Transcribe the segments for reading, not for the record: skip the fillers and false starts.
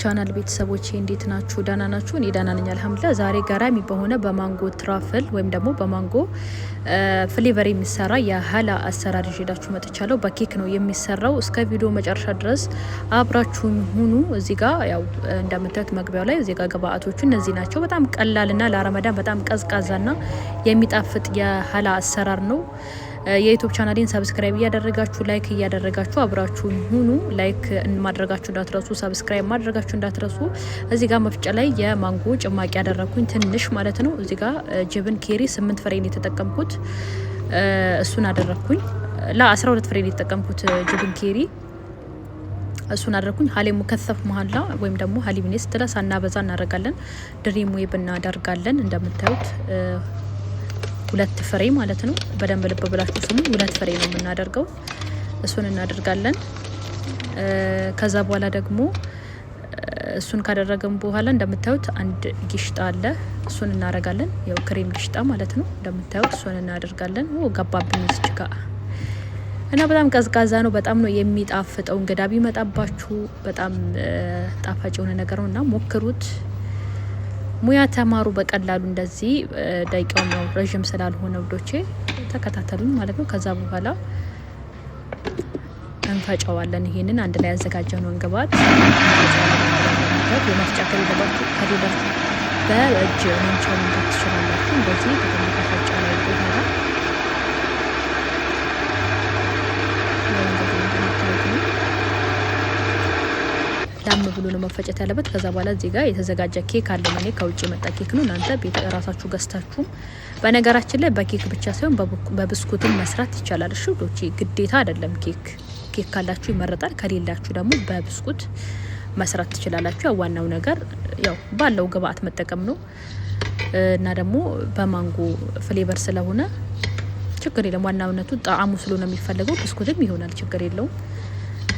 ቻናል ቤተሰቦቼ እንዴት ናችሁ? ደህና ናችሁ? እኔ ደህና ነኝ አልሐምዱሊላህ። ዛሬ ገራሚ በሆነ በማንጎ ትራፍል ወይም ደግሞ በማንጎ ፍሌቨር የሚሰራ የሀላ አሰራር ይዤላችሁ መጥቻለሁ። በኬክ ነው የሚሰራው። እስከ ቪዲዮ መጨረሻ ድረስ አብራችሁን ሁኑ። እዚህ ጋር ያው እንደምታዩት መግቢያው ላይ እዚህ ጋር ግብአቶቹ እነዚህ ናቸው። በጣም ቀላልና ለረመዳን በጣም ቀዝቃዛና የሚጣፍጥ የሀላ አሰራር ነው። የዩቲዩብ ቻናሌን ሰብስክራይብ እያደረጋችሁ ላይክ እያደረጋችሁ አብራችሁን ሁኑ። ላይክ ማድረጋችሁ እንዳትረሱ፣ ሰብስክራይብ ማድረጋችሁ እንዳትረሱ። እዚህ ጋር መፍጫ ላይ የማንጎ ጭማቂ ያደረኩኝ ትንሽ ማለት ነው። እዚህ ጋር ጅብን ኬሪ 8 ፍሬ ነው የተጠቀምኩት። እሱን አደረኩኝ። ለ12 ፍሬ ነው የተጠቀምኩት ጅብን ኬሪ እሱን አደረኩኝ። ሀሌ ሙከሰፍ መሀላ ወይም ደግሞ ሀሊብኔስ ድረስ አናበዛ እናደርጋለን። ድሪም ዌብ እናደርጋለን። እንደምታዩት 2 ፍሬ ማለት ነው። በደንብ ልብ ብላችሁ ስሙ። 2 ፍሬ ነው የምናደርገው። እሱን እናደርጋለን። ከዛ በኋላ ደግሞ እሱን ካደረገን በኋላ እንደምታዩት አንድ ጊሽጣ አለ። እሱን እናደርጋለን። ያው ክሬም ጊሽጣ ማለት ነው። እንደምታዩት እሱን እናደርጋለን። ገባብኝ እዚህ ጋር እና በጣም ቀዝቃዛ ነው። በጣም ነው የሚጣፍጠው። እንግዳ ቢመጣባችሁ በጣም ጣፋጭ የሆነ ነገር ነውና ሞክሩት። ሙያ ተማሩ በቀላሉ እንደዚህ። ደቂቃው ነው ረጅም ስላልሆነ ውዶቼ ተከታተሉኝ ማለት ነው። ከዛ በኋላ እንፈጨዋለን። ይሄንን አንድ ላይ ያዘጋጀነውን ግብአት የመፍጫ ከሌላችሁ በእጅ መንቻው መንካት ትችላላችሁ። እንደዚህ ከተፈጨ ላይ በኋላ ላም ብሎ ነው መፈጨት ያለበት። ከዛ በኋላ እዚህ ጋር የተዘጋጀ ኬክ አለ። እኔ ከውጭ የመጣ ኬክ ነው። እናንተ ቤት ራሳችሁ ገዝታችሁ፣ በነገራችን ላይ በኬክ ብቻ ሳይሆን በብስኩትም መስራት ይቻላል። እሺ ዶቼ ግዴታ አይደለም። ኬክ ካላችሁ ይመረጣል። ከሌላችሁ ደግሞ በብስኩት መስራት ትችላላችሁ። ያው ዋናው ነገር ያው ባለው ግብአት መጠቀም ነው እና ደግሞ በማንጎ ፍሌቨር ስለሆነ ችግር የለም። ዋናውነቱ ጣዕሙ ስለሆነ የሚፈልገው ብስኩትም ይሆናል፣ ችግር የለውም።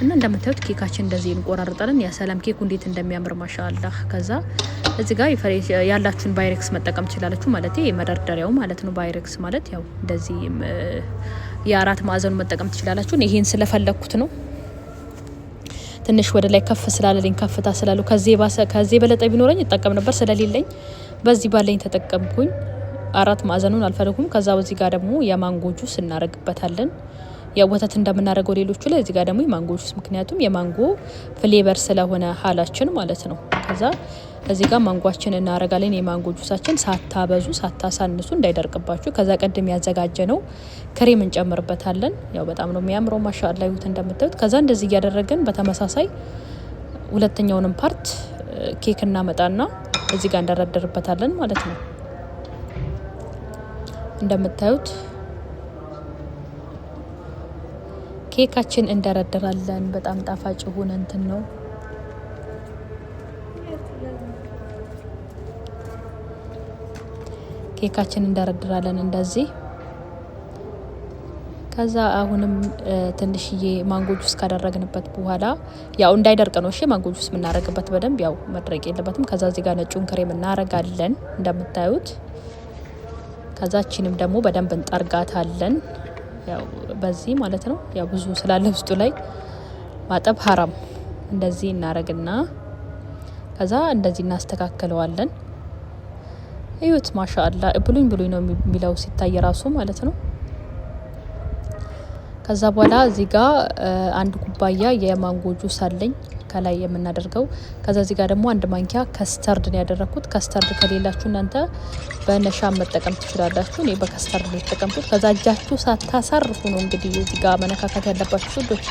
እና እንደምታዩት ኬካችን እንደዚህ እንቆራርጣለን። የሰላም ኬኩ እንዴት እንደሚያምር ማሻአላህ። ከዛ እዚህ ጋር ያላችሁን ባይሬክስ መጠቀም ትችላላችሁ። ማለት መደርደሪያው ማለት ነው። ባይሬክስ ማለት ያው እንደዚህ የአራት ማዕዘኑ መጠቀም ትችላላችሁ። ይሄን ስለፈለኩት ነው። ትንሽ ወደ ላይ ከፍ ስላለልኝ ከፍታ ስላለው ከዚህ በለጠ ቢኖረኝ እጠቀም ነበር። ስለሌለኝ በዚህ ባለኝ ተጠቀምኩኝ። አራት ማዕዘኑን አልፈለኩም። ከዛ በዚህ ጋር ደግሞ የማንጎ ጁስ እናረግበታለን። የወተት እንደምናደርገው ሌሎቹ ላይ እዚህ ጋር ደግሞ የማንጎ ጁስ፣ ምክንያቱም የማንጎ ፍሌቨር ስለሆነ ሀላችን ማለት ነው። ከዛ እዚህ ጋር ማንጓችን እናረጋለን። የማንጎ ጁሳችን ሳታበዙ ሳታሳንሱ እንዳይደርቅባችሁ። ከዛ ቀደም ያዘጋጀ ነው ክሬም እንጨምርበታለን። ያው በጣም ነው የሚያምረው ማሻአላ ይሁት እንደምታዩት። ከዛ እንደዚህ እያደረገን በተመሳሳይ ሁለተኛውንም ፓርት ኬክ እናመጣና እዚህ ጋር እንደረደርበታለን ማለት ነው። እንደምታዩት ኬካችን እንደረደራለን። በጣም ጣፋጭ ሆነ እንትን ነው። ኬካችን እንደረደራለን እንደዚህ። ከዛ አሁንም ትንሽዬ ማንጎ ጁስ ካደረግንበት በኋላ ያው እንዳይደርቅ ነው። እሺ ማንጎ ጁስ የምናረግበት በደንብ ያው መድረቅ የለበትም። ከዛ እዚህ ጋር ነጩን ክሬም እናረጋለን እንደምታዩት። ከዛችንም ደግሞ በደንብ እንጠርጋታለን። ያው በዚህ ማለት ነው። ያው ብዙ ስላለ ውስጡ ላይ ማጠብ ሀራም። እንደዚህ እናረግና ከዛ እንደዚህ እናስተካክለዋለን። እዩት ማሻአላ ብሉኝ ነው የሚለው ሲታይ ራሱ ማለት ነው። ከዛ በኋላ እዚህ ጋር አንድ ኩባያ የማንጎ ጁስ አለኝ ከላይ የምናደርገው። ከዛ እዚህ ጋር ደግሞ አንድ ማንኪያ ከስተርድ ነው ያደረኩት። ከስተርድ ከሌላችሁ እናንተ በነሻም መጠቀም ትችላላችሁ። እኔ በከስተርድ ነው የተጠቀምኩት። ከዛ እጃችሁ ሳታሳርፉ ነው እንግዲህ እዚህ ጋር መነካካት ያለባችሁ ሱዶች።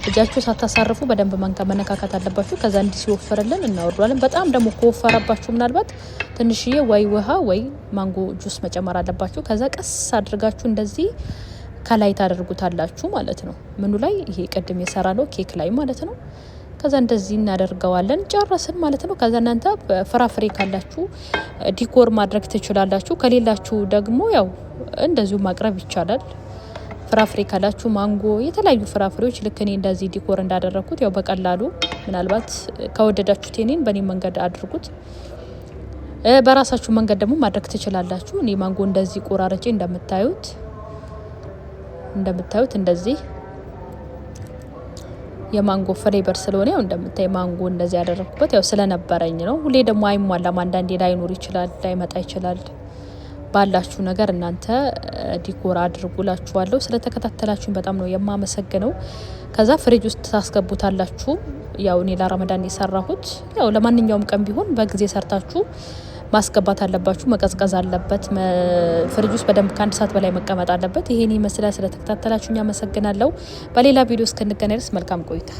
እጃችሁ ሳታሳርፉ በደንብ መነካካት አለባችሁ። ከዛ እንዲህ ሲወፈርልን እናወርዷለን። በጣም ደግሞ ከወፈረባችሁ ምናልባት ትንሽዬ ወይ ውሃ ወይ ማንጎ ጁስ መጨመር አለባችሁ። ከዛ ቀስ አድርጋችሁ እንደዚህ ከላይ ታደርጉታላችሁ ማለት ነው። ምኑ ላይ? ይሄ ቅድም የሰራ ነው ኬክ ላይ ማለት ነው። ከዛ እንደዚህ እናደርገዋለን። ጨረስን ማለት ነው። ከዛ እናንተ ፍራፍሬ ካላችሁ ዲኮር ማድረግ ትችላላችሁ። ከሌላችሁ ደግሞ ያው እንደዚሁ ማቅረብ ይቻላል። ፍራፍሬ ካላችሁ ማንጎ፣ የተለያዩ ፍራፍሬዎች ልክ እኔ እንደዚህ ዲኮር እንዳደረኩት ያው በቀላሉ ምናልባት ከወደዳችሁት እኔን በእኔ መንገድ አድርጉት። በራሳችሁ መንገድ ደግሞ ማድረግ ትችላላችሁ። እኔ ማንጎ እንደዚህ ቆራርጬ እንደምታዩት እንደዚህ የማንጎ ፍሌቨር ስለሆነ ያው እንደምታይ ማንጎ እንደዚህ ያደረኩበት ያው ስለነበረኝ ነው። ሁሌ ደግሞ አይሟላም፣ አንዳንዴ ላይኖር ይችላል፣ ላይመጣ ይችላል። ባላችሁ ነገር እናንተ ዲኮር አድርጉላችኋለሁ። ስለተከታተላችሁኝ በጣም ነው የማመሰግነው። ከዛ ፍሪጅ ውስጥ ታስገቡታላችሁ። ያው እኔ ለረመዳን የሰራሁት ያው ለማንኛውም ቀን ቢሆን በጊዜ ሰርታችሁ ማስገባት አለባችሁ። መቀዝቀዝ አለበት። ፍሪጅ ውስጥ በደንብ ከ1 ሰዓት በላይ መቀመጥ አለበት። ይሄን ይመስላል። ስለተከታተላችሁኝ አመሰግናለሁ። በሌላ ቪዲዮ እስክንገናኝ ድረስ መልካም ቆይታ